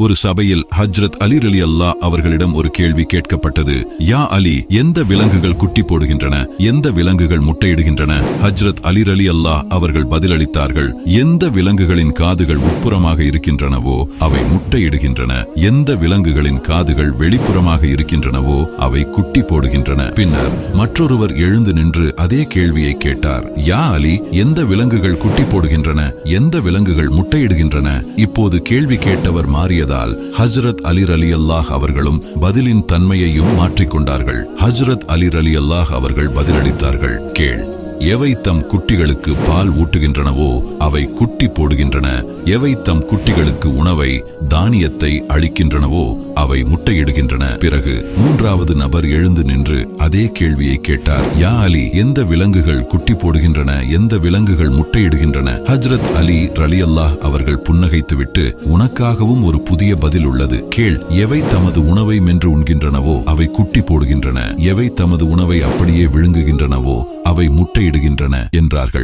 ஒரு சபையில் ஹஜ்ரத் அலி ரலியல்லாஹு அவர்களிடம் ஒரு கேள்வி கேட்கப்பட்டது. யா அலி, எந்த விலங்குகள் குட்டி போடுகின்றன, எந்த விலங்குகள் முட்டையிடுகின்றன? ஹஜ்ரத் அலி ரலியல்லாஹு அவர்கள் பதிலளித்தார்கள், எந்த விலங்குகளின் காதுகள் உட்புறமாக இருக்கின்றனவோ அவை முட்டையிடுகின்றன, எந்த விலங்குகளின் காதுகள் வெளிப்புறமாக இருக்கின்றனவோ அவை குட்டி போடுகின்றன. பின்னர் மற்றொருவர் எழுந்து நின்று அதே கேள்வியை கேட்டார். யா அலி, எந்த விலங்குகள் குட்டி போடுகின்றன, எந்த விலங்குகள் முட்டையிடுகின்றன? இப்போது கேள்வி கேட்டவர் மாறிய ஹஜ்ரத் அலி ரலியல்லாஹு அவர்களும் பதிலின் தன்மையையும் மாற்றிக்கொண்டார்கள். ஹஜ்ரத் அலி ரலியல்லாஹு அவர்கள் பதிலளித்தார்கள், கேள், எவை தம் குட்டிகளுக்கு பால் ஊட்டுகின்றனவோ அவை குட்டி போடுகின்றன, எவை தம் குட்டிகளுக்கு உணவை தானியத்தை அளிக்கின்றனவோ அவை முட்டையிடுகின்றன. பிறகு மூன்றாவது நபர் எழுந்து நின்று அதே கேள்வியை கேட்டார். யா அலி, எந்த விலங்குகள் குட்டி போடுகின்றன, எந்த விலங்குகள் முட்டையிடுகின்றன? ஹஜ்ரத் அலி ரலியல்லாஹு அவர்கள் புன்னகைத்துவிட்டு, உனக்காகவும் ஒரு புதிய பதில் உள்ளது, கேள், எவை தமது உணவை மென்று உண்கின்றனவோ அவை குட்டி போடுகின்றன, எவை தமது உணவை அப்படியே விழுங்குகின்றனவோ அவை முட்டையிடுகின்றன என்றார்கள்.